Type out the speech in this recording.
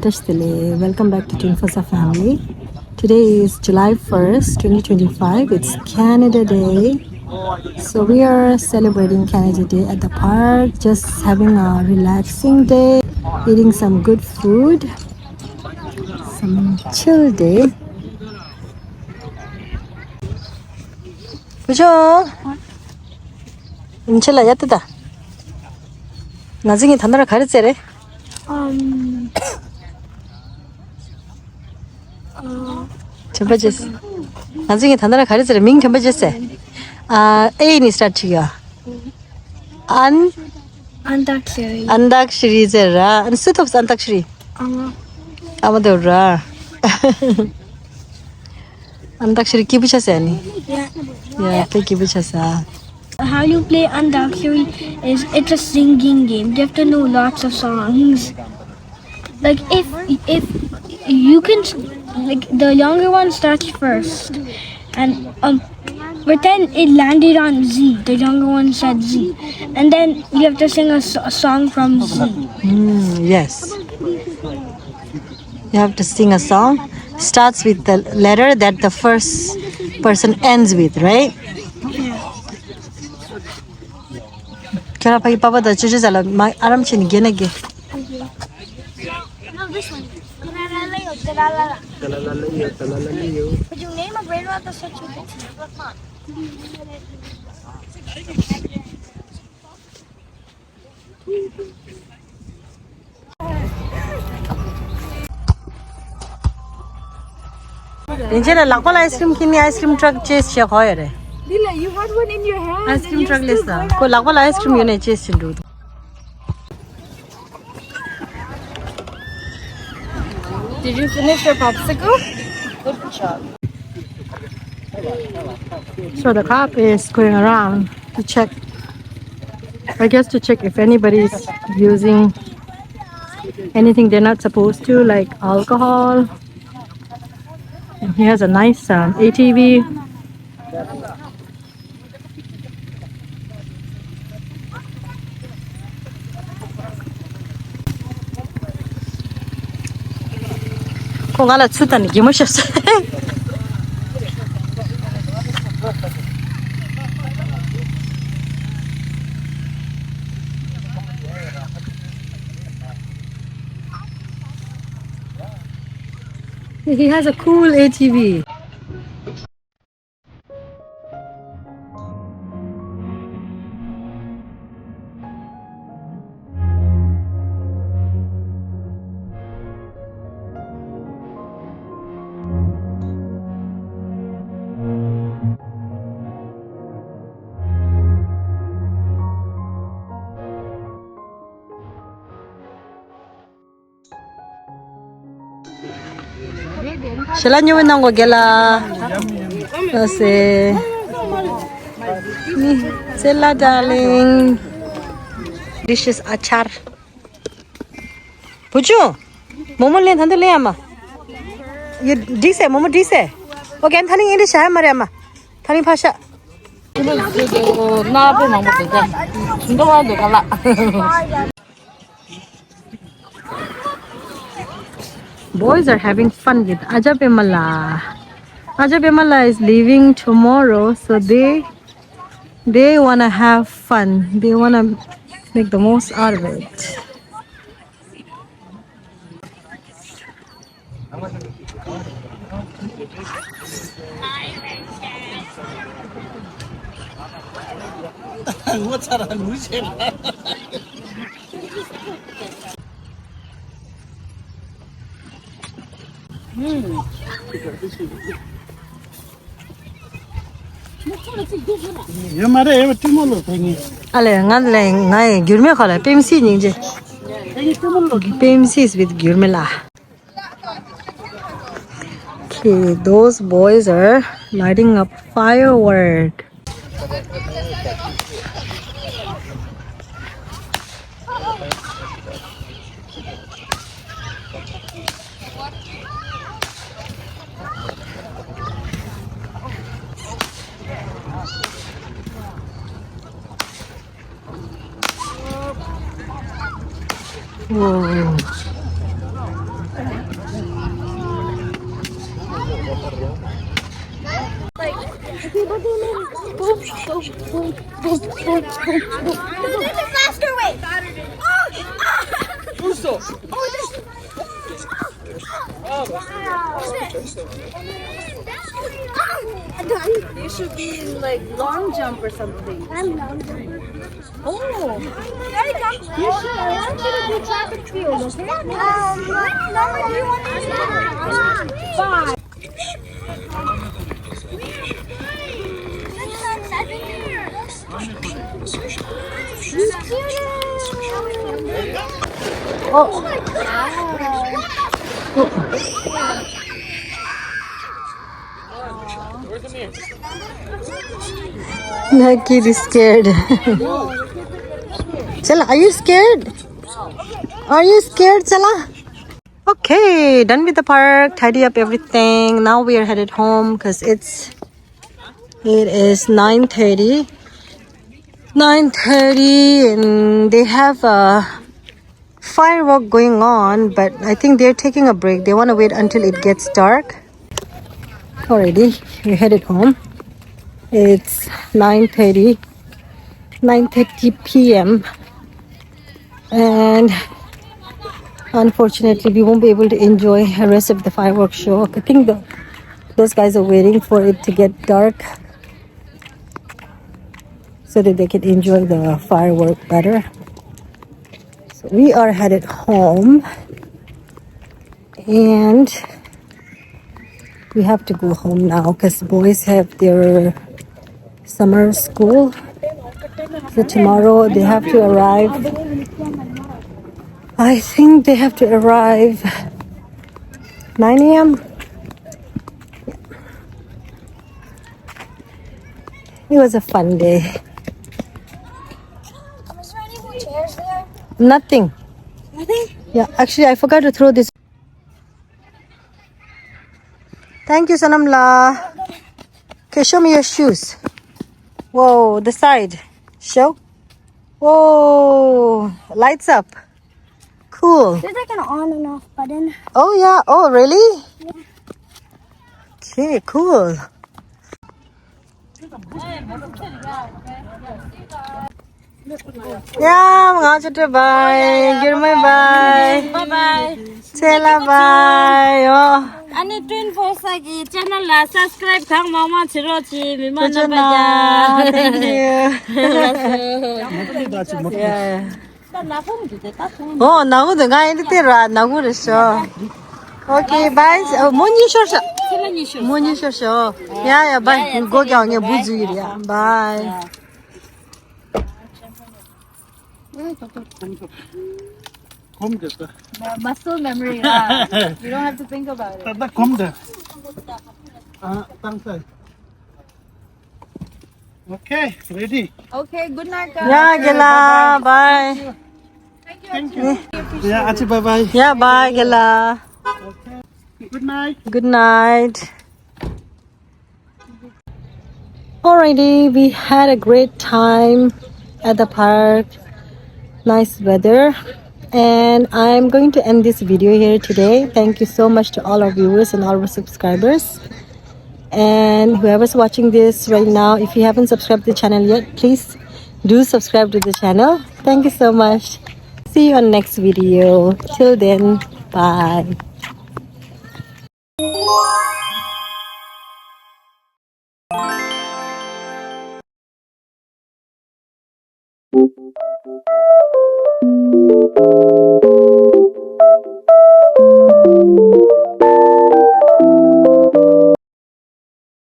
Welcome back to twinphosafamily. Today is July 1st, 2025. It's Canada Day. So we are celebrating Canada Day at the park, just having a relaxing day, eating some good food, some chill day. 그죠? 인철라 야뜨다. 나중에 단어를 가르치래. 전바제스. 나중에 단어를 가르치래. 민 전바제스. A니 스타트야. Antakshari. 안닥시리 제라. 스톱스 안닥시리. 아마도라. 안닥시리 기부셨어 아니? Yeah, play 기부셨어. How you play Antakshari is it's a singing game. You have to know lots of songs. Like if you can, like the younger one starts first, and but then it landed on Z. The younger one said Z, and then you have to sing a song from Z. Yes. You have to sing a song. Starts with the letter that the first person ends with, right? Kaya pagi papa da chuchu sala aram chini genege. No, this one. But you name a brain rot that's such a good Injera lakpal ice cream kini ice cream truck chase siya hoya re. Dila, you had one in your hand. Ice cream truck lesa. Ko lakpal ice cream yun chase chindu. Did you finish your popsicle? Good job. So the cop is going around to check, I guess to check if anybody is using anything they're not supposed to, like alcohol. And he has a nice ATV. Kung ala tsuta ni gimushes. He has a cool ATV. Sila nyo nang wagela. Kasi sila darling. This is achar. Puju, momo len handle le ama. You dise momo dise. Okay, thani English hai mare ama. Thani bhasha. Na po mamo de. Ndo wa de kala. Boys are having fun with Ajapemala. Ajapemala is leaving tomorrow, so they wanna have fun. They wanna make the most out of it. Ale ngai gyurme khala PMC ningje. PMC is with gyurmela. Okay, those boys are lighting up firework. Whoa. Boom, boom, boom, boom, boom. No, there's a faster way. You should be in like long jump or something. I'm long jumper. Oh, You should. I want you to do track and field, okay? What number do you want to do? 5. The kid is scared. Chala, are you scared? Are you scared, Chala? Okay, done with the park, tidy up everything. Now we are headed home because it is 9:30. 9:30 and they have a firework going on, but I think they're taking a break. They want to wait until it gets dark. Already, we're headed home. It's 9:30 p.m. and unfortunately we won't be able to enjoy the rest of the fireworks show. I think those guys are waiting for it to get dark so that they can enjoy the firework better. So we are headed home and we have to go home now because boys have their summer school. So tomorrow they have to arrive. I think they have to arrive 9 a.m. It was a fun day. Is there any more chairs there? Nothing. Nothing? Yeah, actually I forgot to throw this. Thank you, Sanamla. Okay, show me your shoes. Whoa, the side. Show. Whoa, lights up. Cool. There's like an on and off button. Oh yeah. Oh really? Okay, cool. Yeah, mga chute bye. Girmay bye. bye bye. Chela bye. Oh. Ani twinphosafamily channel la subscribe thang mama chiro chi mima na Kuchana. baja. Thank you. Yeah. Oh, nago de ga edite ra nago de sho. Okay, bye. Moni sho sho. Moni sho sho. Yeah, bye. Go gyang ye buzu ya. Bye. Muscle memory. You don't have to think about it. Okay, ready? Okay, good night guys. Yeah, gela. Bye. Thank you. Yeah, Achi, bye bye. Yeah, bye, gela. Good night. Good night. Alrighty, we had a great time at the park. Nice weather. And I'm going to end this video here today. Thank you so much to all our viewers and all our subscribers. And whoever's watching this right now, if you haven't subscribed to the channel yet, please do subscribe to the channel. Thank you so much. See you on next video. Till then, bye.